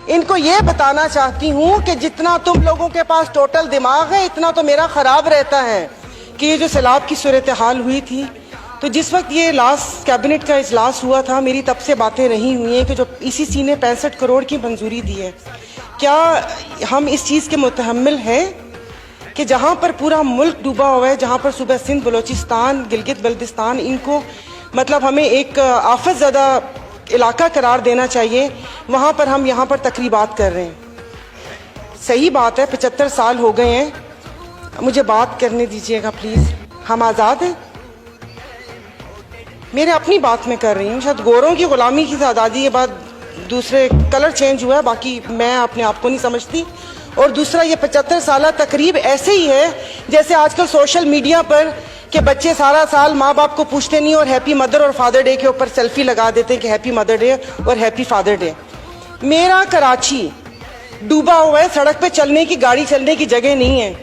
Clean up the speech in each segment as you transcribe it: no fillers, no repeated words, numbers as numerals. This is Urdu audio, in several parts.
ان کو یہ بتانا چاہتی ہوں کہ جتنا تم لوگوں کے پاس ٹوٹل دماغ ہے اتنا تو میرا خراب رہتا ہے کہ یہ جو سیلاب کی صورتحال ہوئی تھی تو جس وقت یہ لاسٹ کیبنٹ کا اجلاس ہوا تھا میری تب سے باتیں رہی ہوئی ہیں کہ جو ای سی نے 65 کروڑ کی منظوری دی ہے، کیا ہم اس چیز کے متحمل ہیں کہ جہاں پر پورا ملک ڈوبا ہوا ہے، جہاں پر صوبہ سندھ، بلوچستان، گلگت بلتستان، ان کو مطلب ہمیں ایک آفت زدہ علاقہ قرار دینا چاہیے، وہاں پر ہم یہاں پر تقریبات کر رہے ہیں۔ صحیح بات ہے، 75 سال ہو گئے ہیں، مجھے بات کرنے دیجئے گا پلیز۔ ہم آزاد ہیں، میرے اپنی بات میں کر رہی ہوں، شاید گوروں کی غلامی کی آزادی کے بعد دوسرے کلر چینج ہوا ہے، باقی میں اپنے آپ کو نہیں سمجھتی۔ اور دوسرا یہ 75 سالہ تقریب ایسے ہی ہے جیسے آج کل سوشل میڈیا پر کہ بچے سارا سال ماں باپ کو پوچھتے نہیں اور ہیپی مدر اور فادر ڈے کے اوپر سیلفی لگا دیتے کہ ہیپی مدر ڈے اور ہیپی فادر ڈے۔ میرا کراچی ڈوبا ہوا ہے، سڑک پہ چلنے کی، گاڑی چلنے کی جگہ نہیں ہے،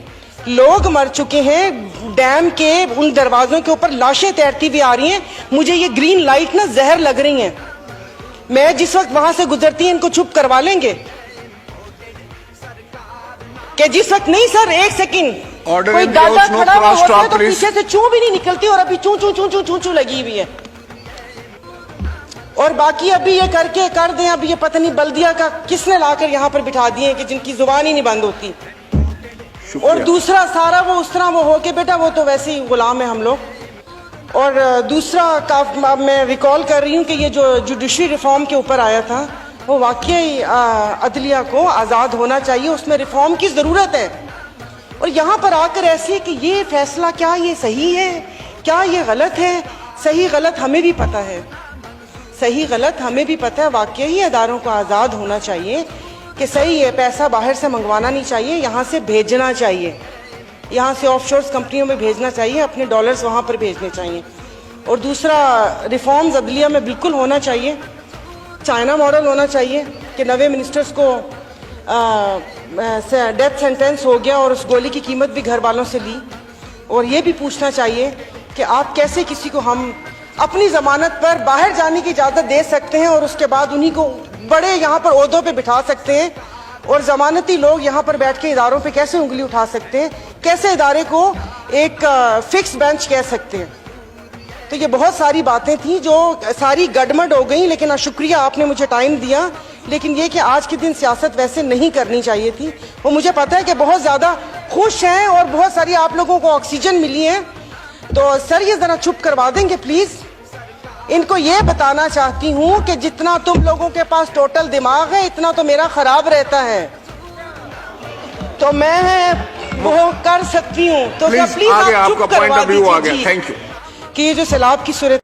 لوگ مر چکے ہیں، ڈیم کے ان دروازوں کے اوپر لاشیں تیرتی بھی آ رہی ہیں، مجھے یہ گرین لائٹ نا زہر لگ رہی ہیں، میں جس وقت وہاں سے گزرتی ہیں ان کو چھپ کروا لیں گے کہ جس وقت نہیں سر، ایک سیکنڈ، کوئی دادا کھڑا ہوا ہوتا ہے تو پیچھے سے چوں بھی نہیں نکلتی اور ابھی چوں چوں چوں چوں چوں چوں لگی ہوئی ہے۔ اور باقی ابھی یہ کر دیں، ابھی یہ پتہ نہیں بلدیہ کا کس نے لا کر یہاں پر بٹھا دیے کہ جن کی زبان ہی نہیں بند ہوتی۔ اور دوسرا سارا وہ اس طرح وہ ہو کے بیٹا وہ تو ویسے ہی غلام ہے ہم لوگ۔ اور دوسرا میں ریکال کر رہی ہوں کہ یہ جو جوڈیشری ریفارم کے اوپر آیا تھا وہ واقعی عدلیہ کو آزاد ہونا چاہیے، اس میں ریفارم کی ضرورت ہے۔ اور یہاں پر آ کر ایسے کہ یہ فیصلہ کیا یہ صحیح ہے، کیا یہ غلط ہے، صحیح غلط ہمیں بھی پتہ ہے، صحیح غلط ہمیں بھی پتہ ہے، واقعی اداروں کو آزاد ہونا چاہیے کہ صحیح ہے، پیسہ باہر سے منگوانا نہیں چاہیے، یہاں سے بھیجنا چاہیے، یہاں سے آف شورز کمپنیوں میں بھیجنا چاہیے، اپنے ڈالرز وہاں پر بھیجنے چاہیے۔ اور دوسرا ریفارمز عدلیہ میں بالکل ہونا چاہیے، چائنا ماڈل ہونا چاہیے کہ 90 منسٹرز کو ڈیتھ سینٹنس ہو گیا اور اس گولی کی قیمت بھی گھر والوں سے لی۔ اور یہ بھی پوچھنا چاہیے کہ آپ کیسے کسی کو ہم اپنی ضمانت پر باہر جانے کی اجازت دے سکتے ہیں اور اس کے بعد انہی کو بڑے یہاں پر عہدوں پہ بٹھا سکتے ہیں، اور ضمانتی لوگ یہاں پر بیٹھ کے اداروں پہ کیسے انگلی اٹھا سکتے ہیں، کیسے ادارے کو ایک فکس بینچ کہہ سکتے ہیں۔ تو یہ بہت ساری باتیں تھیں جو ساری گڈمڈ ہو گئیں، لیکن شکریہ آپ نے مجھے ٹائم دیا، لیکن یہ کہ آج کے دن سیاست ویسے نہیں کرنی چاہیے تھی۔ وہ مجھے پتہ ہے کہ بہت زیادہ خوش ہیں اور بہت ساری آپ لوگوں کو آکسیجن ملی ہے، تو سر یہ ذرا چپ کروا دیں گے پلیز۔ ان کو یہ بتانا چاہتی ہوں کہ جتنا تم لوگوں کے پاس ٹوٹل دماغ ہے اتنا تو میرا خراب رہتا ہے، تو میں وہ کر سکتی ہوں، تو پلیز آپ چپ کروا دیجیے کہ یہ جو سیلاب کی صورت